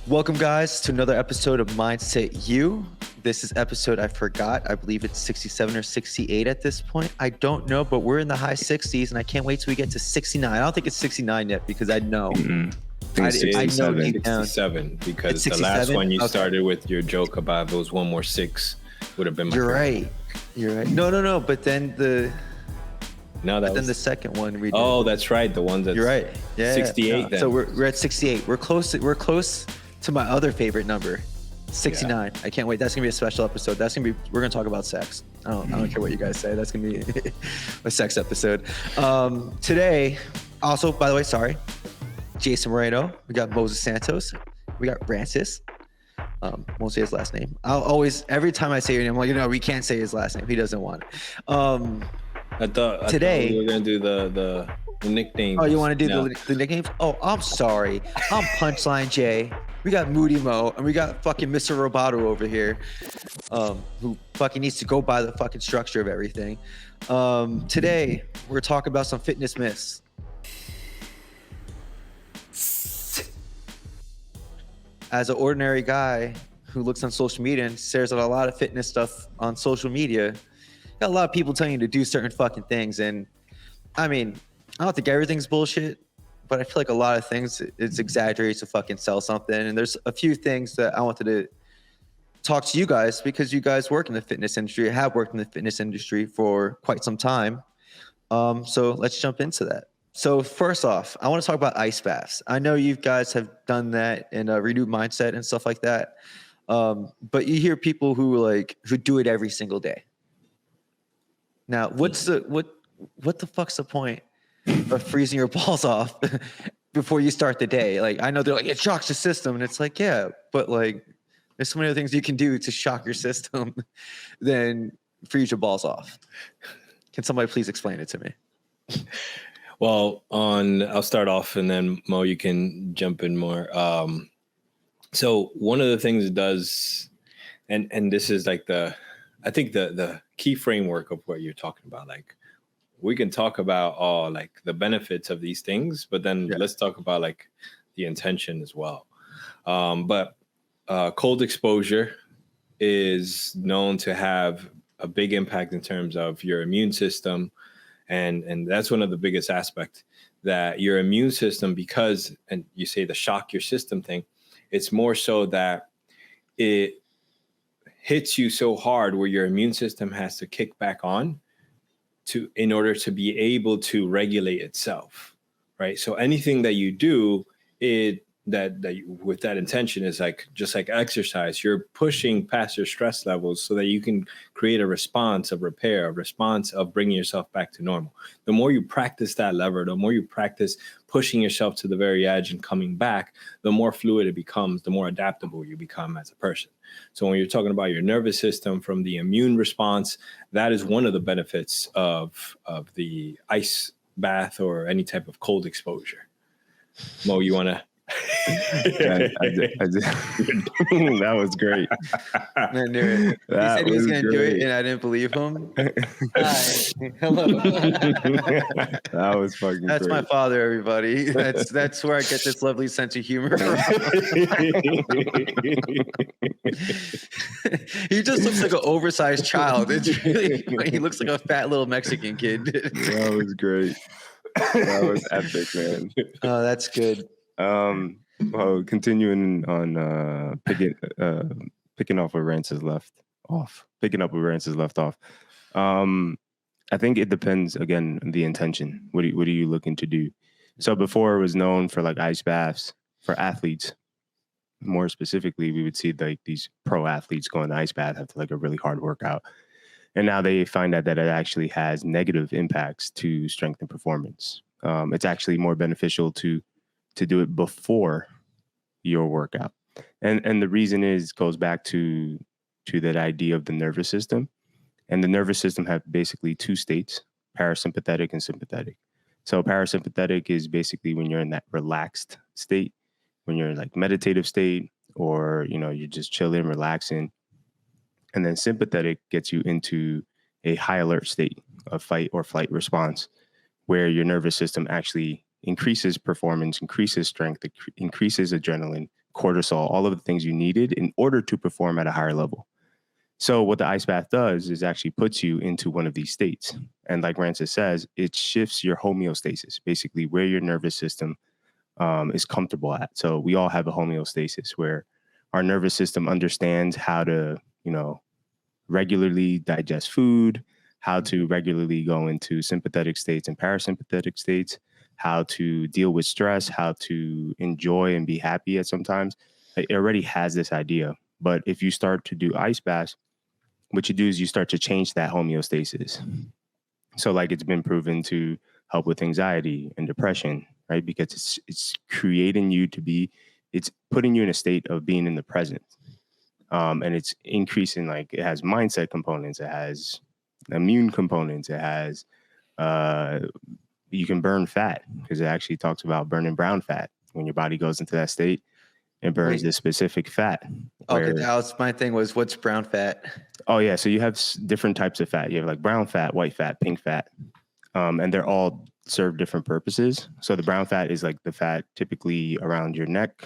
Welcome, guys, to another episode of Mindset U. This is episode I forgot. I believe it's 67 or 68 at this point. I don't know, but we're in the high 60s, and I can't wait till we get to 69. I don't think it's 69 yet because I know. I know deep down. 67 because It's the 67? last one you Okay. started with your joke about those one more six would have been my You're favorite. right. You're right. No. But then the second one we did. Oh, that's right. The one that's You're right. Yeah. 68 then. So we're at 68. We're close to my other favorite number, 69. I can't wait. That's gonna be a special episode. We're gonna talk about sex. I don't care what you guys say. That's gonna be a sex episode. Today, also, by the way, sorry, Jason Moreno. We got Moises Santos. We got Rances. Won't say his last name. I'll always, every time I say your name, I'm like, we can't say his last name. He doesn't want it. I thought we were gonna do the nicknames. Oh, you want to do the nicknames? Oh, I'm sorry. I'm Punchline Jay. We got Moody Mo, and we got fucking Mr. Roboto over here, who fucking needs to go by the fucking structure of everything. Today, we're talking about some fitness myths. As an ordinary guy who looks on social media and stares at a lot of fitness stuff on social media, got a lot of people telling you to do certain fucking things. And I mean, I don't think everything's bullshit, but I feel like a lot of things it's exaggerated to fucking sell something. And there's a few things that I wanted to talk to you guys because you guys work in the fitness industry, have worked in the fitness industry for quite some time. So let's jump into that. So first off, I want to talk about ice baths. I know you guys have done that in a renewed mindset and stuff like that. But you hear people who do it every single day. Now, what the fuck's the point of freezing your balls off before you start the day? Like, I know they're like, it shocks the system. And it's like, yeah, but like, there's so many other things you can do to shock your system than freeze your balls off. Can somebody please explain it to me? Well, I'll start off and then Mo, you can jump in more. So one of the things it does, and this is like I think the key framework of what you're talking about, like we can talk about all like the benefits of these things, but then let's talk about like the intention as well. But cold exposure is known to have a big impact in terms of your immune system. And that's one of the biggest aspects, that your immune system, because, and you say the shock your system thing, it's more so that it hits you so hard where your immune system has to kick back on in order to be able to regulate itself, right? So anything that you do, with that intention is like, just like exercise, you're pushing past your stress levels so that you can create a response of repair, a response of bringing yourself back to normal. The more you practice that lever, the more you practice pushing yourself to the very edge and coming back, the more fluid it becomes, the more adaptable you become as a person. So when you're talking about your nervous system from the immune response, that is one of the benefits of the ice bath or any type of cold exposure. Mo, you want to? I did. That was great. I knew it. He said he was going to do it, and I didn't believe him. Hi. Hello. That was fucking That's great. my father, everybody. That's where I get this lovely sense of humor from. He just looks like an oversized child. It's really funny. He looks like a fat little Mexican kid. That was great. That was epic, man. Oh, that's good. Well, continuing on picking off where Rances left off. I think it depends again on the intention. What are you looking to do? So before it was known for like ice baths for athletes. More specifically, we would see like these pro athletes go in the ice bath after like a really hard workout. And now they find out that it actually has negative impacts to strength and performance. It's actually more beneficial to do it before your workout. And the reason goes back to that idea of the nervous system. And the nervous system have basically two states, parasympathetic and sympathetic. So parasympathetic is basically when you're in that relaxed state, when you're in like meditative state, or, you're just chilling, relaxing. And then sympathetic gets you into a high alert state of fight or flight response, where your nervous system actually increases performance, increases strength, increases adrenaline, cortisol, all of the things you needed in order to perform at a higher level. So what the ice bath does is actually puts you into one of these states. And like Rances says, it shifts your homeostasis, basically where your nervous system is comfortable at. So we all have a homeostasis where our nervous system understands how to, regularly digest food, how to regularly go into sympathetic states and parasympathetic states, how to deal with stress, how to enjoy and be happy at sometimes. It already has this idea. But if you start to do ice baths, what you do is you start to change that homeostasis. So like it's been proven to help with anxiety and depression, right? Because it's creating you to be, it's putting you in a state of being in the present. And it's increasing, like it has mindset components, it has immune components, it has, you can burn fat because it actually talks about burning brown fat. When your body goes into that state, it burns this specific fat. Okay, that was my thing was what's brown fat? Oh yeah, so you have different types of fat. You have like brown fat, white fat, pink fat, and they're all serve different purposes. So the brown fat is like the fat typically around your neck,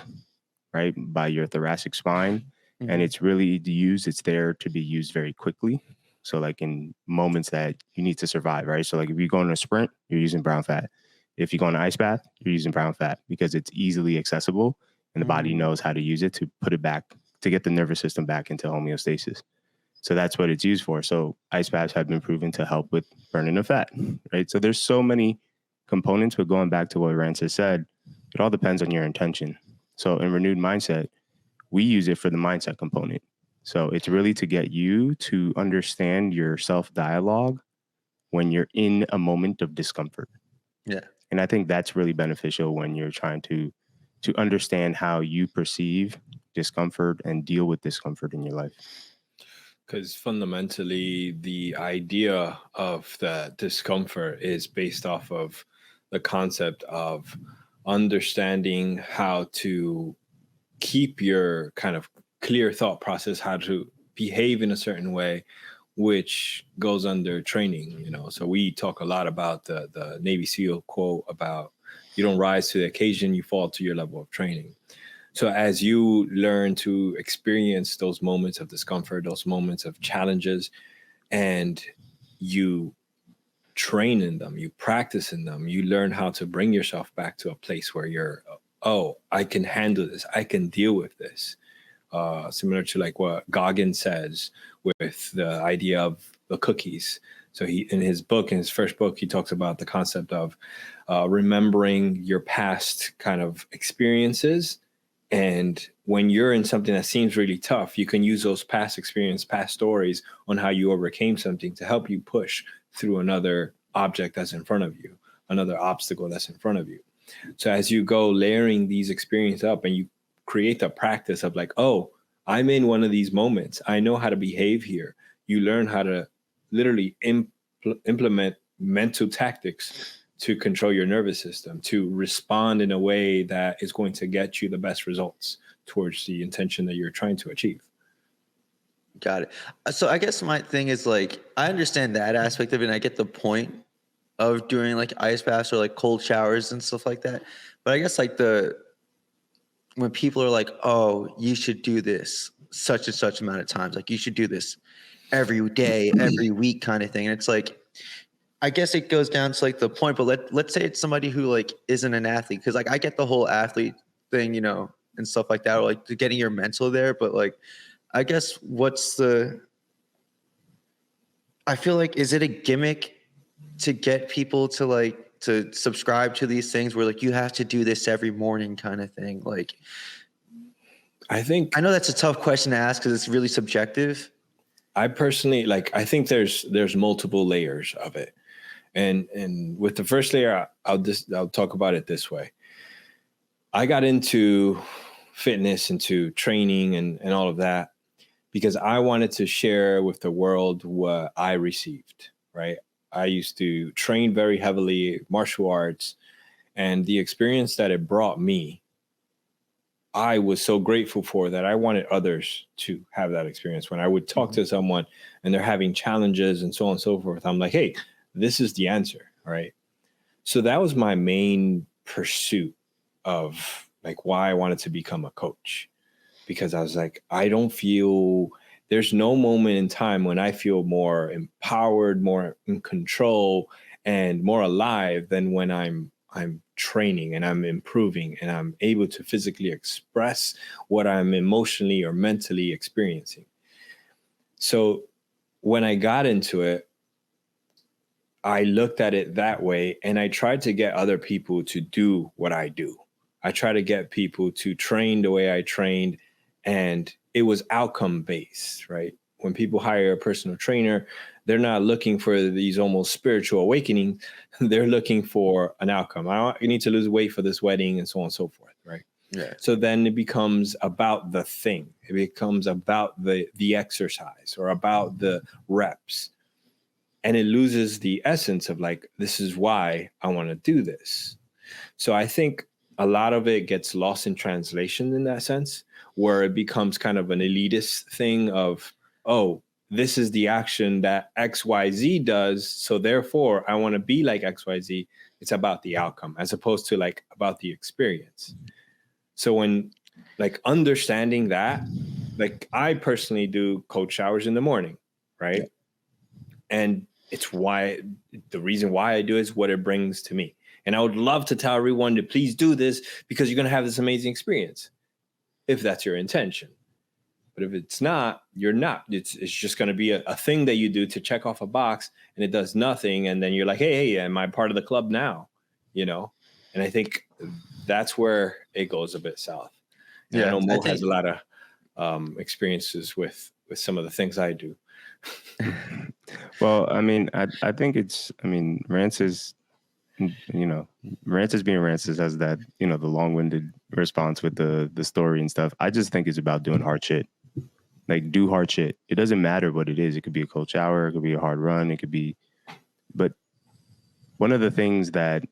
right, by your thoracic spine. Mm-hmm. And it's really used, it's there to be used very quickly. So like in moments that you need to survive, right? So like if you go on a sprint, you're using brown fat. If you go on an ice bath, you're using brown fat because it's easily accessible and the body knows how to use it to put it back, to get the nervous system back into homeostasis. So that's what it's used for. So ice baths have been proven to help with burning the fat, right? So there's so many components, but going back to what Rances said, it all depends on your intention. So in renewed mindset, we use it for the mindset component. So it's really to get you to understand your self-dialogue when you're in a moment of discomfort. Yeah. And I think that's really beneficial when you're trying to understand how you perceive discomfort and deal with discomfort in your life. Because fundamentally, the idea of the discomfort is based off of the concept of understanding how to keep your kind of clear thought process, how to behave in a certain way, which goes under training, So we talk a lot about the Navy SEAL quote about you don't rise to the occasion, you fall to your level of training. So as you learn to experience those moments of discomfort, those moments of challenges, and you train in them, you practice in them, you learn how to bring yourself back to a place where you're, oh, I can handle this, I can deal with this. Similar to like what Goggins says with the idea of the cookies. So he, in his first book, he talks about the concept of remembering your past kind of experiences. And when you're in something that seems really tough, you can use those past experience, past stories on how you overcame something to help you push through another object that's in front of you, another obstacle that's in front of you. So as you go layering these experiences up and you create the practice of like, oh, I'm in one of these moments, I know how to behave here. You learn how to literally implement mental tactics to control your nervous system, to respond in a way that is going to get you the best results towards the intention that you're trying to achieve. Got it. So I guess my thing is like, I understand that aspect of it and I get the point of doing like ice baths or like cold showers and stuff like that. But I guess like when people are like, oh, you should do this such and such amount of times, like you should do this every day, every week kind of thing. And it's like, I guess it goes down to like the point, but let's say it's somebody who like isn't an athlete. Cause like I get the whole athlete thing, and stuff like that, or like getting your mental there. But like, I guess I feel like, is it a gimmick to get people to like, to subscribe to these things where like, you have to do this every morning kind of thing? Like, I know that's a tough question to ask cause it's really subjective. I personally, I think there's multiple layers of it. And with the first layer, I'll talk about it this way. I got into fitness, into training and all of that because I wanted to share with the world what I received, right? I used to train very heavily, martial arts, and the experience that it brought me, I was so grateful for that I wanted others to have that experience. When I would talk to someone and they're having challenges and so on and so forth, I'm like, hey, this is the answer, right? So that was my main pursuit of like why I wanted to become a coach, because I was like, I don't feel, there's no moment in time when I feel more empowered, more in control, and more alive than when I'm training and I'm improving and I'm able to physically express what I'm emotionally or mentally experiencing. So when I got into it, I looked at it that way, and I tried to get other people to do what I do. I try to get people to train the way I trained, and it was outcome based, right? When people hire a personal trainer, they're not looking for these almost spiritual awakening. They're looking for an outcome. I need to lose weight for this wedding, and so on and so forth, right? Yeah. So then it becomes about the thing. It becomes about the exercise or about the reps. And it loses the essence of like, this is why I want to do this. So I think a lot of it gets lost in translation in that sense, where it becomes kind of an elitist thing of, oh, this is the action that XYZ does, so therefore I want to be like XYZ. It's about the outcome as opposed to like about the experience. So when like understanding that, like I personally do cold showers in the morning, right? Yeah. And it's why, the reason why I do it is what it brings to me. And I would love to tell everyone to please do this because you're going to have this amazing experience if that's your intention. But if it's not, you're not. It's just going to be a thing that you do to check off a box, and it does nothing. And then you're like, hey, am I part of the club now? You know? And I think that's where it goes a bit south. And I know Mo has a lot of experiences with some of the things I do. Well, I mean, I think Rances, Rances being Rances has that, the long-winded response with the story and stuff. I just think it's about doing hard shit. Like, do hard shit. It doesn't matter what it is. It could be a cold shower. It could be a hard run. It could be, but one of the things that,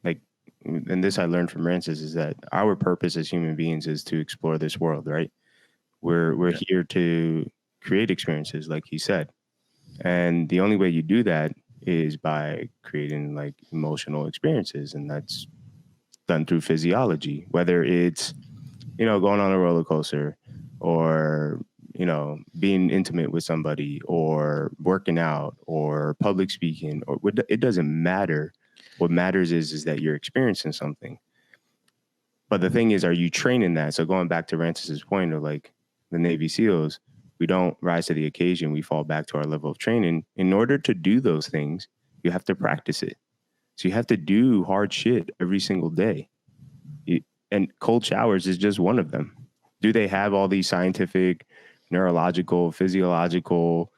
like, and this I learned from Rances, is that our purpose as human beings is to explore this world, right? We're here to create experiences, like he said. And the only way you do that is by creating like emotional experiences. And that's done through physiology, whether it's, going on a roller coaster or, being intimate with somebody or working out or public speaking, or it doesn't matter. What matters is that you're experiencing something. But the thing is, are you training that? So going back to Rances' point of like the Navy SEALs, we don't rise to the occasion. We fall back to our level of training. In order to do those things, you have to practice it. So you have to do hard shit every single day. And cold showers is just one of them. Do they have all these scientific, neurological, physiological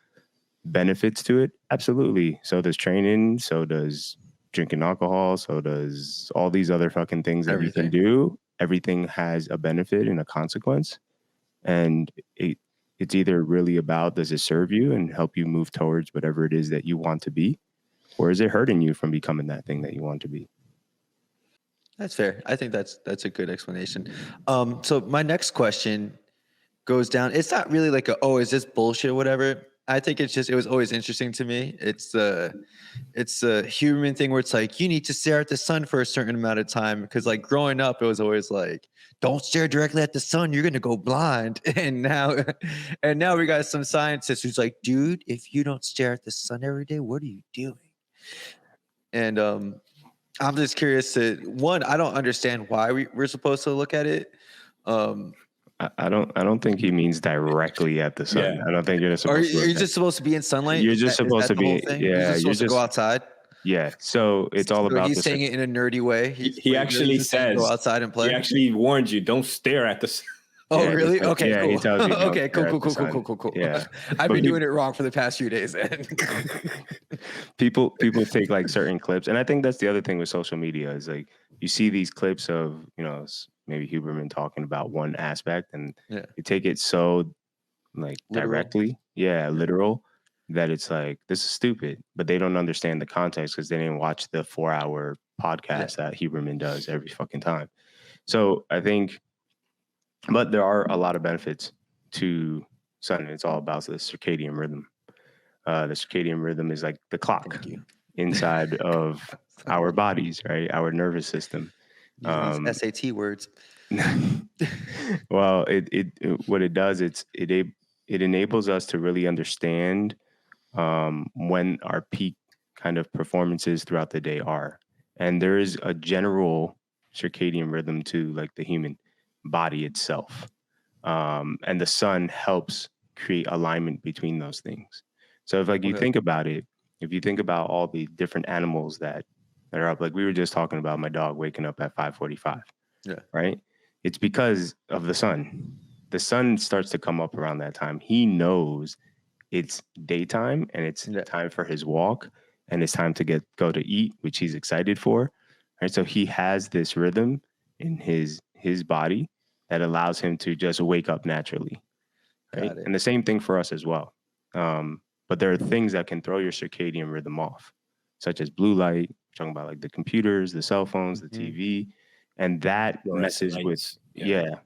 benefits to it? Absolutely. So does training. So does drinking alcohol. So does all these other fucking things that you can do. Everything has a benefit and a consequence. And it's either really about, does it serve you and help you move towards whatever it is that you want to be, or is it hurting you from becoming that thing that you want to be? That's fair. I think that's a good explanation. So my next question goes down. It's not really like is this bullshit or whatever. I think it was always interesting to me. It's a human thing where it's like, you need to stare at the sun for a certain amount of time. Because like growing up, it was always like, don't stare directly at the sun, you're gonna go blind. And now we got some scientist who's like, dude, if you don't stare at the sun every day, what are you doing? And I'm just curious I don't understand why we're supposed to look at it. I don't think he means directly at the sun. Yeah. I don't think you're supposed to. You're just supposed to be in sunlight. You're just supposed to be. Yeah, you're supposed to go outside. Yeah. So it's all about. He's saying it in a nerdy way. He actually says, "Go outside and play." He actually warned you, don't stare at the sun. Oh, really? Okay, yeah, cool. He tells you okay, cool. Yeah, I've been doing it wrong for the past few days. Then people take like certain clips, and I think that's the other thing with social media is like you see these clips of maybe Huberman talking about one aspect, and you take it so like directly, literal, that it's like, this is stupid, but they don't understand the context because they didn't watch the 4-hour podcast that Huberman does every fucking time. So I think. But there are a lot of benefits to sun. It's all about the circadian rhythm. The circadian rhythm is like the clock inside of our bodies, right? Our nervous system. SAT words. Well, what it does, it enables us to really understand when our peak kind of performances throughout the day are. And there is a general circadian rhythm to like the human body itself. And the sun helps create alignment between those things. So if like you Okay. think about it, if you think about all the different animals that are up, like we were just talking about my dog waking up at 5:45, Yeah. right? It's because of the sun. The sun starts to come up around that time. He knows it's daytime and it's Yeah. time for his walk and it's time to go to eat, which he's excited for. Right. So he has this rhythm in his body that allows him to just wake up naturally. Right. Got it. And the same thing for us as well. But there are things that can throw your circadian rhythm off, such as blue light, talking about like the computers, the cell phones, the TV, and that Fluorescent messes with, lights.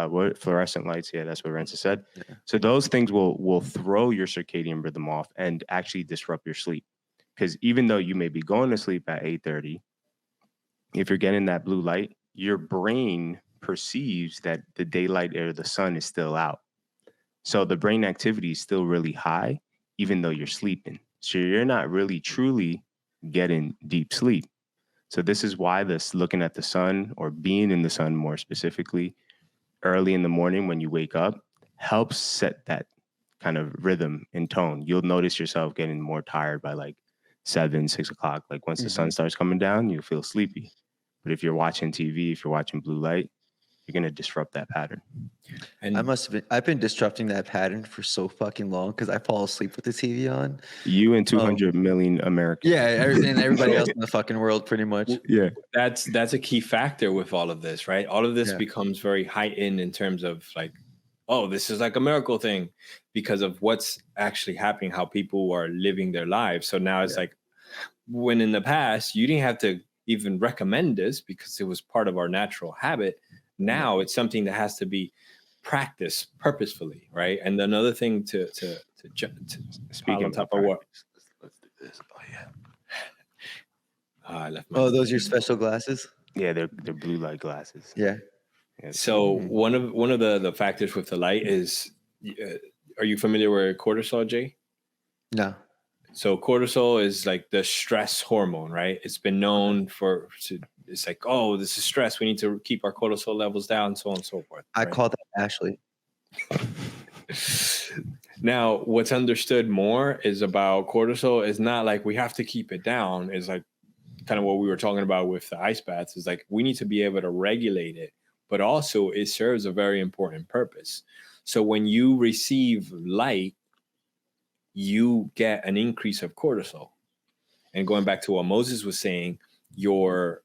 what fluorescent lights. Yeah, that's what Rances said. Yeah. So those things will throw your circadian rhythm off and actually disrupt your sleep. Because even though you may be going to sleep at 8:30, if you're getting that blue light, your brain perceives that the daylight or the sun is still out. So the brain activity is still really high, even though you're sleeping. So you're not really truly getting deep sleep. So this is why this looking at the sun or being in the sun more specifically early in the morning when you wake up helps set that kind of rhythm and tone. You'll notice yourself getting more tired by like 7, 6 o'clock. Like once the sun starts coming down, you'll feel sleepy. But if you're watching TV, if you're watching blue light, you're going to disrupt that pattern. And I've been disrupting that pattern for so fucking long because I fall asleep with the TV on. You and 200 million Americans. Yeah, and everybody else in the fucking world, pretty much. Yeah. that's a key factor with all of this, right? All of this Yeah. becomes very heightened in terms of like, oh, this is like a miracle thing because of what's actually happening, how people are living their lives. So now it's like when in the past you didn't have to even recommend this because it was part of our natural habit. Now it's something that has to be practiced purposefully, right? And another thing to Speaking on top of of what let's do this. Oh yeah. I left my Oh, those are your special glasses? Yeah, they're blue light glasses. Yeah. So one of the factors with the light is, are you familiar with cortisol, Jay? No. So cortisol is like the stress hormone, right? It's been known it's like, oh, this is stress. We need to keep our cortisol levels down, so on and so forth. I right? call that Ashley. Now, what's understood more is about cortisol is not like we have to keep it down. It's like kind of what we were talking about with the ice baths is like we need to be able to regulate it, but also it serves a very important purpose. So when you receive light, you get an increase of cortisol. And going back to what Moises was saying, your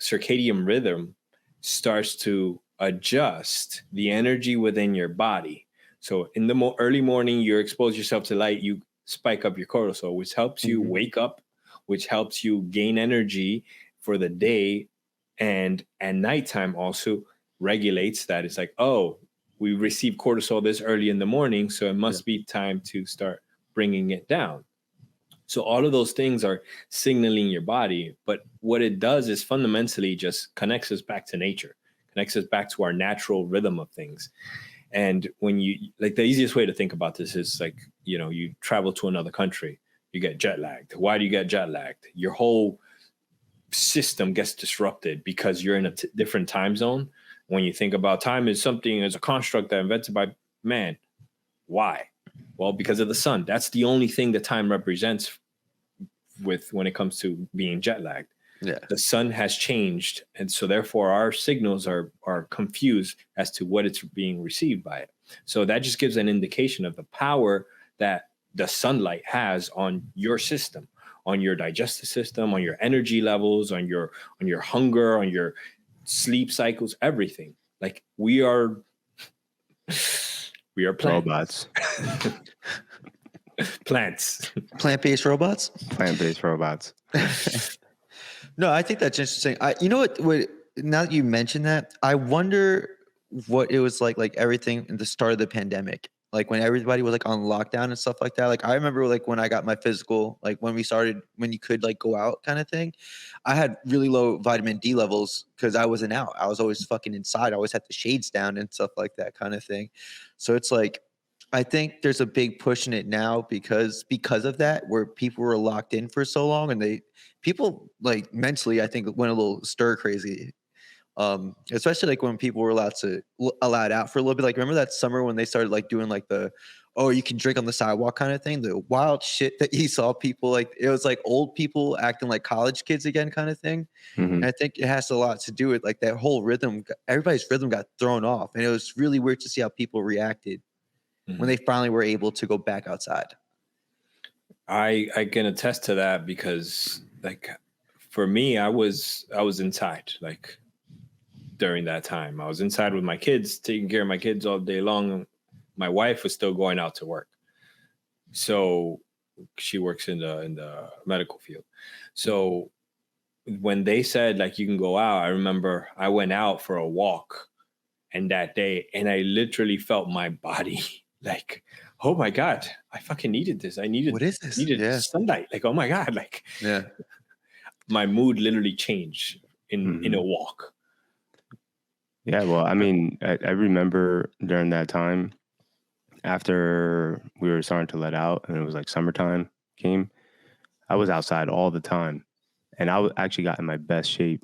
circadian rhythm starts to adjust the energy within your body. So in the early morning, you expose yourself to light, you spike up your cortisol, which helps you wake up, which helps you gain energy for the day. And at nighttime also regulates that. It's like, oh, we receive cortisol this early in the morning, so it must be time to start bringing it down. So all of those things are signaling your body, but what it does is fundamentally just connects us back to nature, connects us back to our natural rhythm of things. And when you, like, the easiest way to think about this is like, you know, you travel to another country, you get jet lagged. Why do you get jet lagged? Your whole system gets disrupted because you're in a different time zone. When you think about time as something, as a construct that invented by man, why? Well, because of the sun. That's the only thing that time represents when it comes to being jet lagged. Yeah. The sun has changed, and so therefore our signals are confused as to what it's being received by it. So that just gives an indication of the power that the sunlight has on your system, on your digestive system, on your energy levels, on your hunger, on your sleep cycles, everything. Like we are plants. Robots. Plants. Plant-based robots? Plant-based robots. No, I think that's interesting. You know what, now that you mentioned that, I wonder what it was like everything in the start of the pandemic. like when everybody was like on lockdown and stuff like that. Like I remember like when I got my physical, like when you could like go out kind of thing, I had really low vitamin D levels because I wasn't out. I was always fucking inside. I always had the shades down and stuff like that kind of thing. So it's like, I think there's a big push in it now because of that, where people were locked in for so long, and people like mentally, I think, went a little stir crazy. Especially like when people were allowed out for a little bit. Like remember that summer when they started like doing like you can drink on the sidewalk kind of thing, the wild shit that you saw people, like it was like old people acting like college kids again kind of thing. Mhm. And I think it has a lot to do with like that whole rhythm. Everybody's rhythm got thrown off, and it was really weird to see how people reacted when they finally were able to go back outside. I can attest to that because like for me, I was inside like during that time. I was inside with my kids, taking care of my kids all day long. My wife was still going out to work. So she works in the medical field. So when they said like you can go out, I remember I went out for a walk and that day, and I literally felt my body like, oh my God, I fucking needed this. What is this? Needed sunlight. Like, oh my God, like my mood literally changed in a walk. Yeah, well, I mean, I remember during that time, after we were starting to let out and it was like summertime came, I was outside all the time. And actually got in my best shape.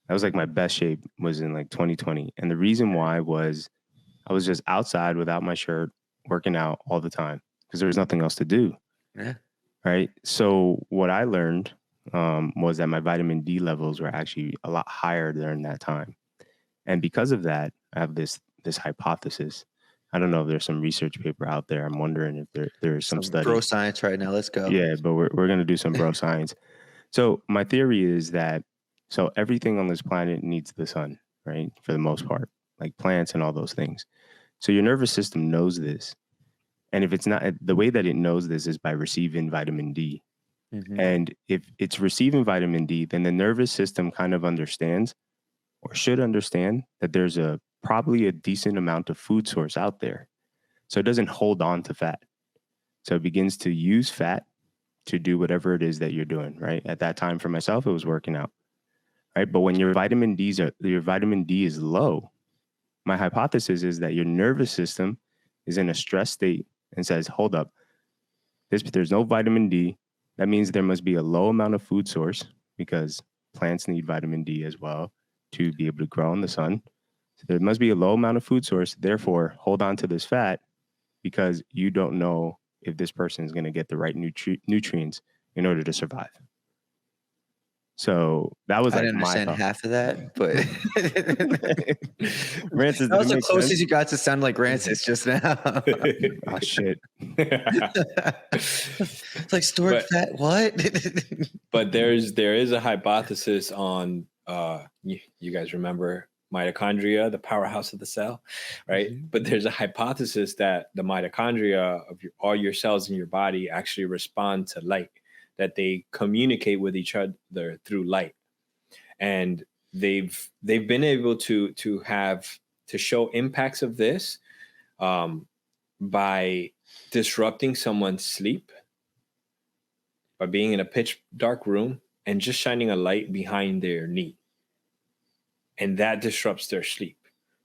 That was like my best shape was in like 2020. And the reason why was I was just outside without my shirt, working out all the time because there was nothing else to do. Yeah. Right. So what I learned was that my vitamin D levels were actually a lot higher during that time. And because of that, I have this hypothesis. I don't know if there's some research paper out there. I'm wondering if there's some study. Bro science right now. Let's go. Yeah, but we're going to do some bro science. So my theory is that everything on this planet needs the sun, right? For the most part, like plants and all those things. So your nervous system knows this. And if it's not, the way that it knows this is by receiving vitamin D. Mm-hmm. And if it's receiving vitamin D, then the nervous system kind of understands or should understand that there's probably a decent amount of food source out there. So it doesn't hold on to fat. So it begins to use fat to do whatever it is that you're doing, right? At that time for myself, it was working out, right? But when your vitamin D is low, my hypothesis is that your nervous system is in a stress state and says, hold up, there's no vitamin D. That means there must be a low amount of food source because plants need vitamin D as well to be able to grow in the sun. So there must be a low amount of food source. Therefore, hold on to this fat because you don't know if this person is going to get the right nutrients in order to survive. So that was I like didn't understand half of that, but Rances, that was the closest you got to sound like Rances just now. Oh shit! It's like stored fat. What? But there is a hypothesis on you guys remember mitochondria, the powerhouse of the cell, right? Mm-hmm. But there's a hypothesis that the mitochondria of all your cells in your body actually respond to light, that they communicate with each other through light. And they've been able to show impacts of this by disrupting someone's sleep, by being in a pitch dark room and just shining a light behind their knee. And that disrupts their sleep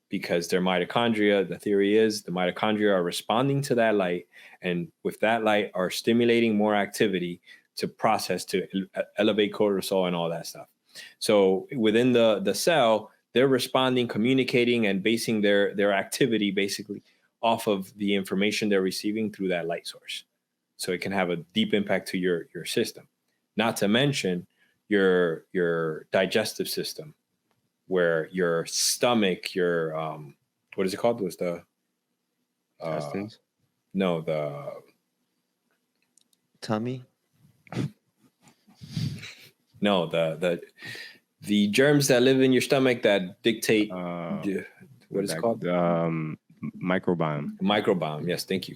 because their mitochondria, the theory is the mitochondria are responding to that light, and with that light are stimulating more activity to process, to elevate cortisol and all that stuff. So within the cell, they're responding, communicating, and basing their activity basically off of the information they're receiving through that light source. So it can have a deep impact to your system. Not to mention your digestive system, where your stomach, your what is it called? Was the intestines? No, the tummy. No, the germs that live in your stomach that dictate what is it called? Microbiome. Microbiome. Yes, thank you.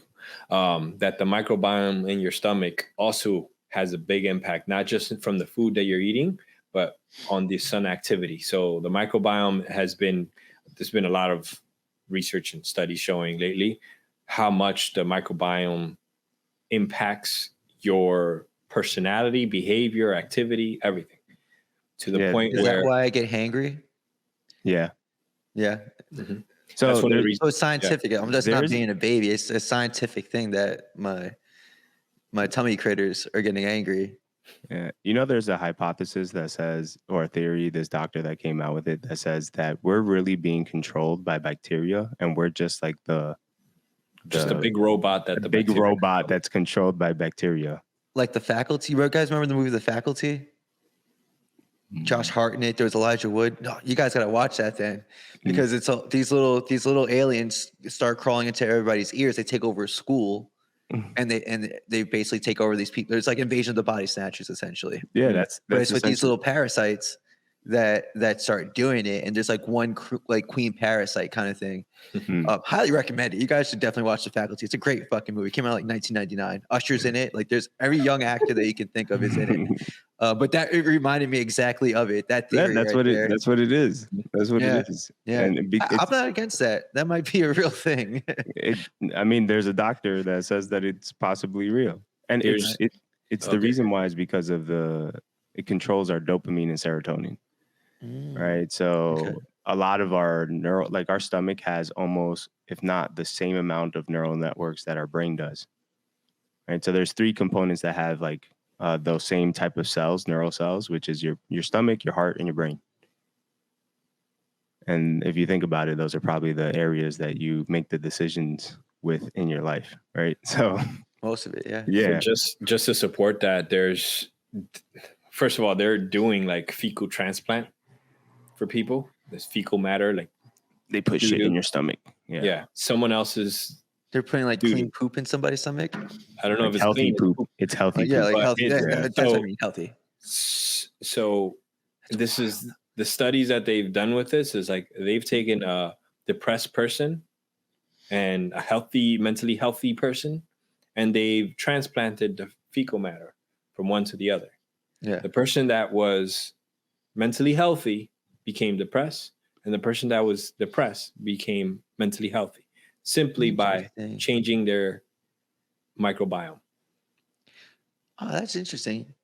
That the microbiome in your stomach also has a big impact, not just from the food that you're eating, but on the sun activity. So the microbiome there's been a lot of research and studies showing lately how much the microbiome impacts your personality, behavior, activity, everything, to the point Is where that why I get hangry? Yeah. Yeah. Mhm. So That's one of the there's, reasons. So it's scientific. I'm just not There's- being a baby. It's a scientific thing that my tummy critters are getting angry. yeah, there's a hypothesis that says, or a theory, this doctor that came out with it that says that we're really being controlled by bacteria, and we're just like Just a big robot that the the big bacteria robot control. that's controlled by bacteria. Like The Faculty. You guys remember the movie The Faculty? Josh Hart in it. There was Elijah Wood. No, you guys gotta watch that then, because it's these little aliens start crawling into everybody's ears. They take over a school, and they basically take over these people. It's like Invasion of the Body Snatchers essentially. Yeah, But that's it's with these little parasites that start doing it, and there's like one like queen parasite kind of thing. Highly recommend it. You guys should definitely watch The Faculty. It's a great fucking movie. It came out like 1999. Usher's in it. Like there's every young actor that you can think of is in it. But it reminded me exactly of it. That theory that's right what there. That's what it is. That's what Yeah. it is. Yeah, And I'm not against that. That might be a real thing. I mean, there's a doctor that says that it's possibly real, and There's- it's Okay. the reason why is because of it controls our dopamine and serotonin, right? So Okay. a lot of our like our stomach has almost, if not the same amount of neural networks that our brain does, right? So there's three components that have like those same type of cells, neural cells, which is your stomach, your heart, and your brain. And if you think about it, those are probably the areas that you make the decisions with in your life, right? So Most of it, yeah. yeah, So just to support that, first of all, they're doing like fecal transplant for people. There's fecal matter, like they put shit in your stomach. yeah, someone else's. They're putting like Dude. clean poop in somebody's stomach. I don't know if Like it's healthy clean. poop. It's healthy Yeah, poop. like But healthy. it- That's so- what I mean, healthy. So this is the studies that they've done with this is like they've taken a depressed person and a mentally healthy person, and they've transplanted the fecal matter from one to the other. Yeah. The person that was mentally healthy became depressed, and the person that was depressed became mentally healthy simply by Interesting. changing their microbiome. Oh, that's interesting.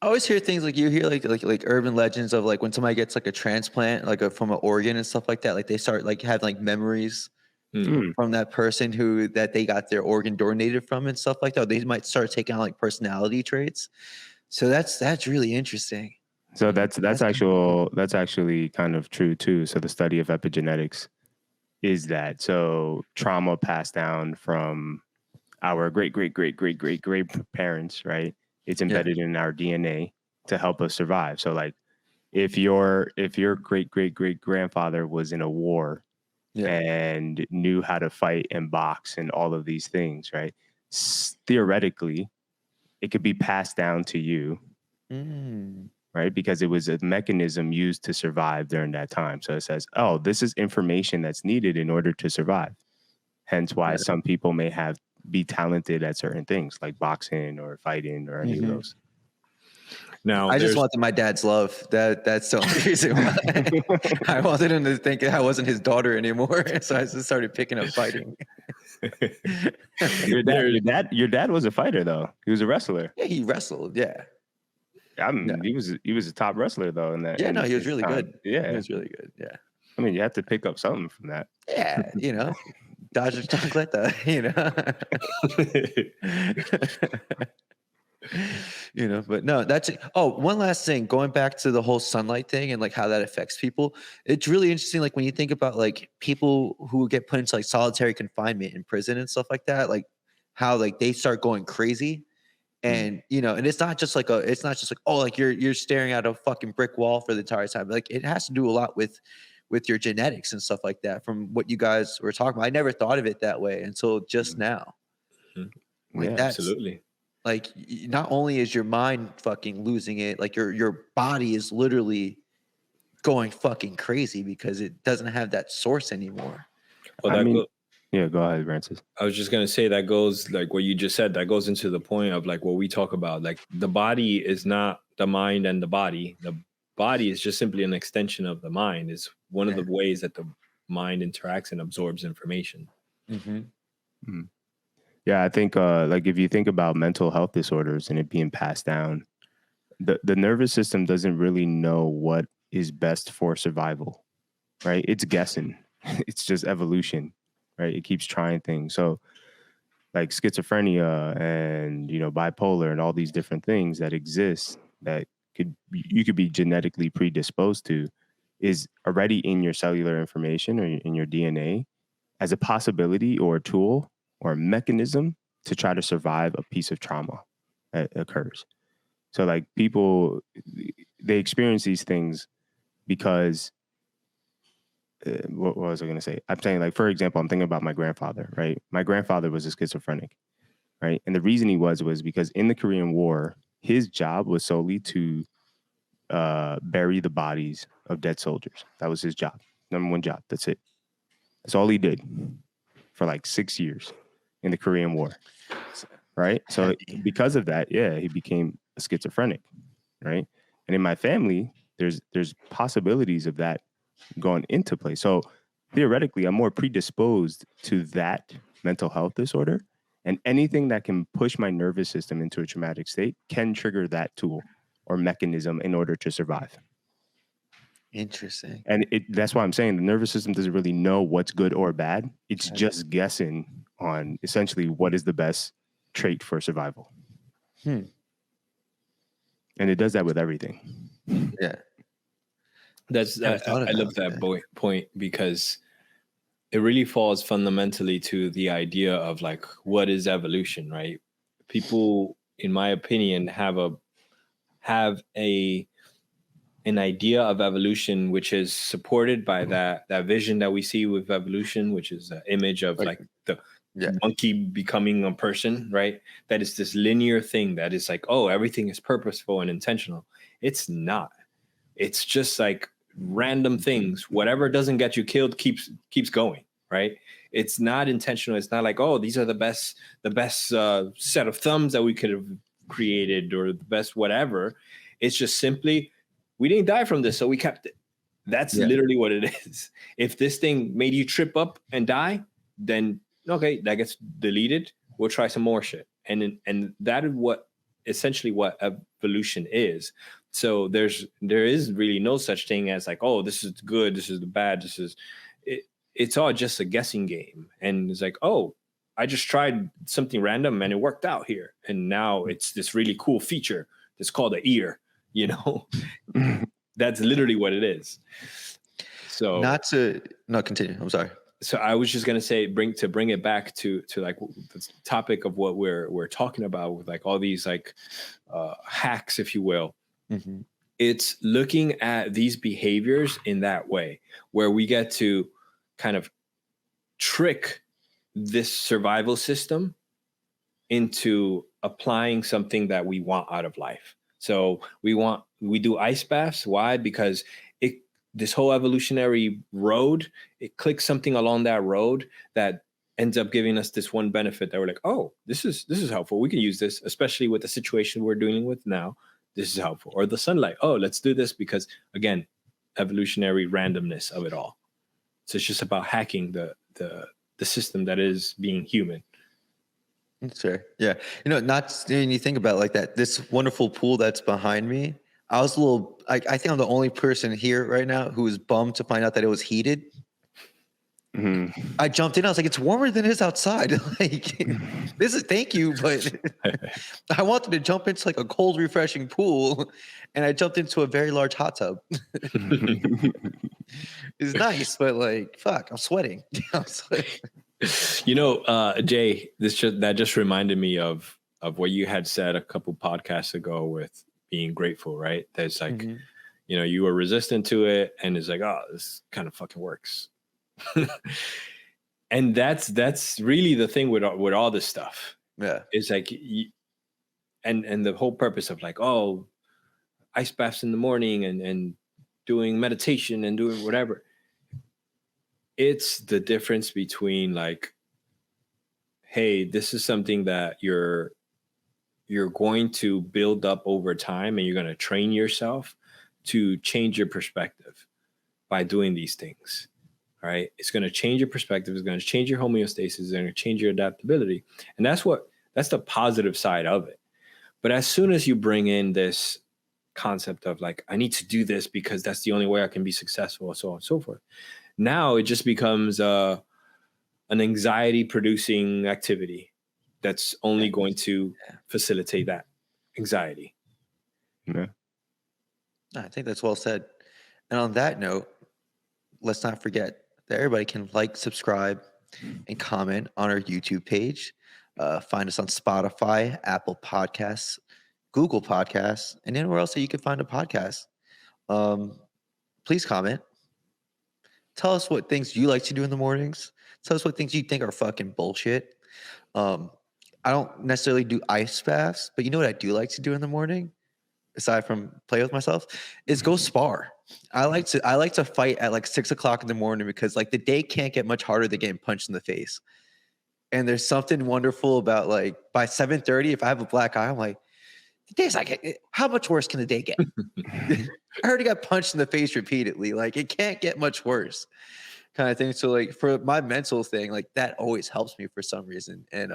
I always hear things like you hear like urban legends of like when somebody gets like a transplant, like from an organ and stuff like that. Like they start like having like memories from that person that they got their organ donated from and stuff like that. They might start taking on like personality traits. So that's really interesting. So that's actually kind of true too. So the study of epigenetics is that so trauma passed down from our great parents, right? It's embedded in our DNA to help us survive. So like if your great grandfather was in a war and knew how to fight and box and all of these things, right? Theoretically, it could be passed down to you. Right? Because it was a mechanism used to survive during that time. So it says, oh, this is information that's needed in order to survive. Hence why some people may be talented at certain things like boxing or fighting or any of those. Now, I just wanted my dad's love. That's the only reason why. I wanted him to think I wasn't his daughter anymore. So I just started picking up fighting. Your dad was a fighter though. He was a wrestler. Yeah, he wrestled. Yeah. He was a top wrestler though in that. Yeah, no, he was really good. Yeah. He was really good. Yeah. I mean, you have to pick up something from that. Yeah, Dodger Chancleta, but no, one last thing, going back to the whole sunlight thing and like how that affects people. It's really interesting. Like when you think about like people who get put into like solitary confinement in prison and stuff like that, like how like they start going crazy. And and it's not just like oh, like you're staring at a fucking brick wall for the entire time. Like it has to do a lot with your genetics and stuff like that. From what you guys were talking about, I never thought of it that way until just now. Like that's absolutely. Like not only is your mind fucking losing it, like your body is literally going fucking crazy because it doesn't have that source anymore. Well, yeah, go ahead, Rances. I was just going to say that goes like what you just said, that goes into the point of like what we talk about. Like the body is not the mind and the body. The body is just simply an extension of the mind. It's one of the ways that the mind interacts and absorbs information. Mm. Yeah, I think like if you think about mental health disorders and it being passed down, the nervous system doesn't really know what is best for survival, right? It's guessing. It's just evolution, right? It keeps trying things. So like schizophrenia and bipolar and all these different things that exist that you could be genetically predisposed to is already in your cellular information or in your DNA as a possibility or a tool or a mechanism to try to survive a piece of trauma that occurs. So like people, they experience these things because what was I going to say? I'm saying like, for example, I'm thinking about my grandfather, right? My grandfather was a schizophrenic, right? And the reason he was because in the Korean War, his job was solely to bury the bodies of dead soldiers. That was his job, number one job. That's it. That's all he did for like 6 years in the Korean War, right? So because of that, yeah, he became a schizophrenic, right? And in my family, there's possibilities of that going into play. So theoretically, I'm more predisposed to that mental health disorder, and anything that can push my nervous system into a traumatic state can trigger that tool or mechanism in order to survive. Interesting. And that's why I'm saying the nervous system doesn't really know what's good or bad. It's just guessing on essentially what is the best trait for survival. And it does that with everything. Yeah. I love that point because it really falls fundamentally to the idea of like, what is evolution, right? People, in my opinion, have an idea of evolution which is supported by that vision that we see with evolution, which is the image of like the monkey becoming a person, right? That is this linear thing that is like, oh, everything is purposeful and intentional. It's not. It's just like random things. Whatever doesn't get you killed keeps going, right? It's not intentional. It's not like, oh, these are the best set of thumbs that we could have created or the best whatever. It's just simply, we didn't die from this, so we kept it. That's literally what it is. If this thing made you trip up and die, then okay, that gets deleted. We'll try some more shit. And that is essentially what evolution is. So there is really no such thing as like, oh, this is good, this is the bad, it's all just a guessing game. And it's like, oh, I just tried something random and it worked out here. And now it's this really cool feature that's called an ear, That's literally what it is. So continue. I'm sorry. So I was just gonna say, bring it back to like the topic of what we're talking about with like all these like hacks, if you will. Mm-hmm. It's looking at these behaviors in that way, where we get to kind of trick this survival system into applying something that we want out of life. So we do ice baths. Why? Because this whole evolutionary road, it clicks something along that road that ends up giving us this one benefit that we're like, oh, this is helpful. We can use this, especially with the situation we're dealing with now. This is helpful. Or the sunlight. Oh, let's do this because, again, evolutionary randomness of it all. So it's just about hacking the system that is being human. Sure. Yeah. Not when you think about it like that, this wonderful pool that's behind me, I was I think I'm the only person here right now who was bummed to find out that it was heated. Mm-hmm. I jumped in. I was like, it's warmer than it is outside. Like, thank you. But I wanted to jump into like a cold, refreshing pool. And I jumped into a very large hot tub. It's nice, but like, fuck, I'm sweating. Jay, that just reminded me of what you had said a couple podcasts ago with being grateful, right? That's like, mm-hmm. You were resistant to it, and it's like, oh, this kind of fucking works. And that's really the thing with all this stuff. Yeah, it's like, and the whole purpose of like, oh, ice baths in the morning and doing meditation and doing whatever. It's the difference between like, hey, this is something that you're going to build up over time, and you're going to train yourself to change your perspective by doing these things, All right. It's going to change your perspective. It's going to change your homeostasis. It's going to change your adaptability. And that's the positive side of it. But as soon as you bring in this concept of like, I need to do this because that's the only way I can be successful, and so on and so forth. Now it just becomes an anxiety producing activity that's only going to facilitate that anxiety. Yeah. I think that's well said. And on that note, let's not forget that everybody can like, subscribe, and comment on our YouTube page. Find us on Spotify, Apple Podcasts, Google Podcasts, and anywhere else that you can find a podcast. Please comment. Tell us what things you like to do in the mornings. Tell us what things you think are fucking bullshit. I don't necessarily do ice baths, but you know what I do like to do in the morning, aside from play with myself, is go spar. I like to fight at like 6 o'clock in the morning because like the day can't get much harder than getting punched in the face. And there's something wonderful about like by 7:30, if I have a black eye, I'm like, the day's like, how much worse can the day get? I already got punched in the face repeatedly. Like it can't get much worse, kind of thing. So like for my mental thing, like that always helps me for some reason. And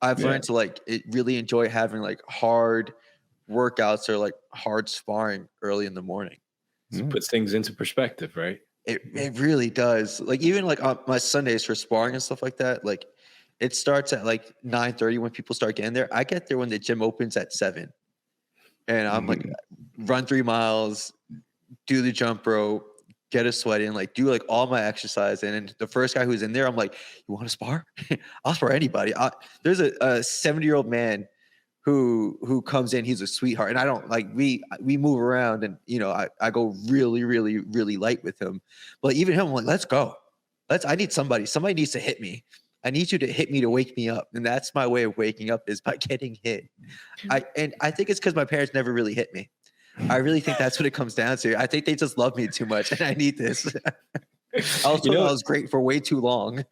I've learned to like really enjoy having like hard workouts or like hard sparring early in the morning. It puts things into perspective, right? It really does. Like even like on my Sundays for sparring and stuff like that, like it starts at like 9:30 when people start getting there. I get there when the gym opens at 7. And I'm like, run 3 miles, do the jump rope, get a sweat in, like do like all my exercise. And the first guy who's in there, I'm like, you want to spar? I'll spar anybody. There's a 70-year-old man who comes in. He's a sweetheart. And I don't like, we move around and, you know, I go really, really, really light with him. But even him, I'm like, let's go. I need somebody needs to hit me. I need you to hit me to wake me up. And that's my way of waking up, is by getting hit. I think it's because my parents never really hit me. I really think that's what it comes down to. I think they just love me too much and I need this. I was great for way too long.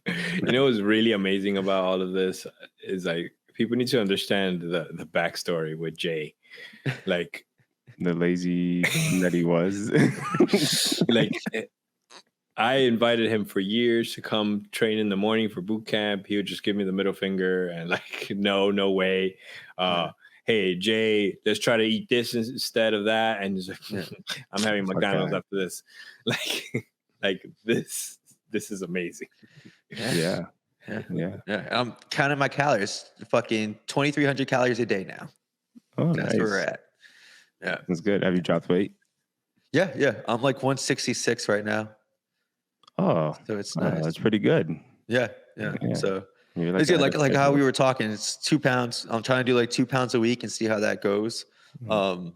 You know what's really amazing about all of this is like people need to understand the backstory with Jay. Like the lazy that he was. Like I invited him for years to come train in the morning for boot camp. He would just give me the middle finger and like, no way. Hey, Jay, let's try to eat this instead of that. And he's like, I'm having McDonald's after this. Like this is amazing. Yeah. I'm counting my calories. Fucking 2,300 calories a day now. Oh, that's where we're at. Yeah, that's good. Have you dropped weight? Yeah. I'm like 166 right now. Oh, so it's nice. That's pretty good. Yeah. So it's good. Like how we were talking. It's 2 pounds. I'm trying to do like 2 pounds a week and see how that goes. I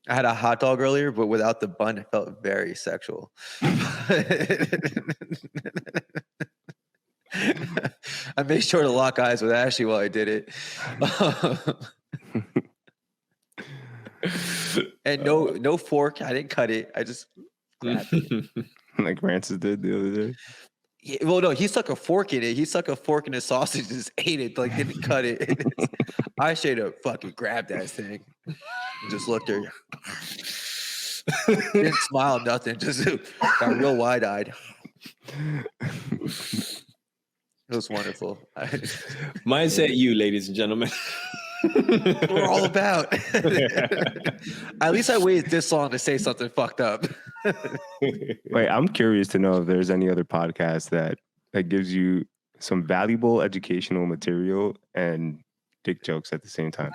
had a hot dog earlier, but without the bun, it felt very sexual. I made sure to lock eyes with Ashley while I did it. And no fork. I didn't cut it. I just grabbed it. Like Rances did the other day. Yeah, well, no, he stuck a fork in it. He stuck a fork in his sausage and just ate it. Like, didn't cut it. I should have fucking grabbed that thing. And just looked at her. Didn't smile, nothing. Just got real wide-eyed. It was wonderful. Mindset you, ladies and gentlemen. We're all about. At least I waited this long to say something fucked up. Wait, I'm curious to know if there's any other podcast that gives you some valuable educational material and dick jokes at the same time.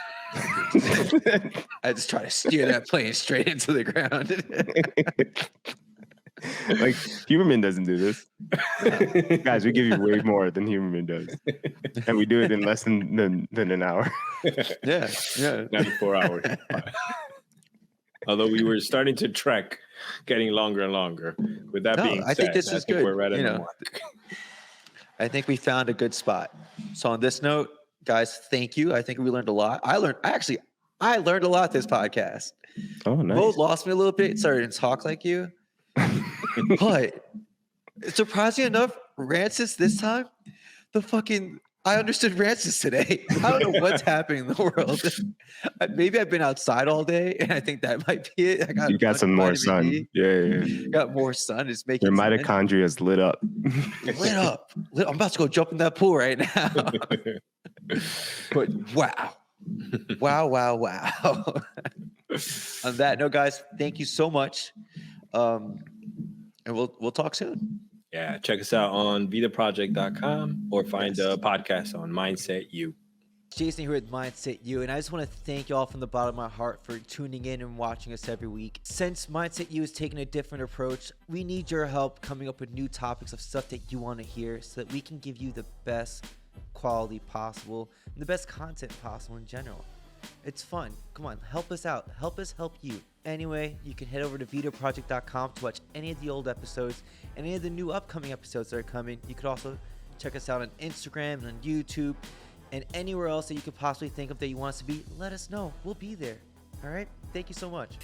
I just try to steer that plane straight into the ground. Like Huberman doesn't do this. Guys, we give you way more than Huberman does. And we do it in less than an hour. Yeah. 94 hours. Although we were starting to trek, getting longer and longer. With that being said, I think this is good. We're right at the mark. I think we found a good spot. So on this note, guys, thank you. I think we learned a lot. I learned a lot this podcast. Oh, nice. Both lost me a little bit, started to talk like you. But surprisingly enough, Rances this time, the fucking I understood Rances today. I don't know what's happening in the world. Maybe I've been outside all day, and I think that might be it. I got You a got bunch some of more vitamin sun. D. Yeah. Got more sun. It's making Your sense. mitochondria is lit up. Lit up. I'm about to go jump in that pool right now. But wow. On that note, guys, thank you so much. And we'll talk soon. Yeah, check us out on vitaproject.com or find the podcast on Mindset U. Jason here with Mindset U, and I just want to thank you all from the bottom of my heart for tuning in and watching us every week. Since Mindset U is taking a different approach, we need your help coming up with new topics of stuff that you want to hear so that we can give you the best quality possible and the best content possible in general. It's fun. Come on, help us out. Help us help you. Anyway, you can head over to vitaproject.com to watch any of the old episodes and any of the new upcoming episodes that are coming. You could also check us out on Instagram and on YouTube and anywhere else that you could possibly think of that you want us to be. Let us know. We'll be there. All right? Thank you so much.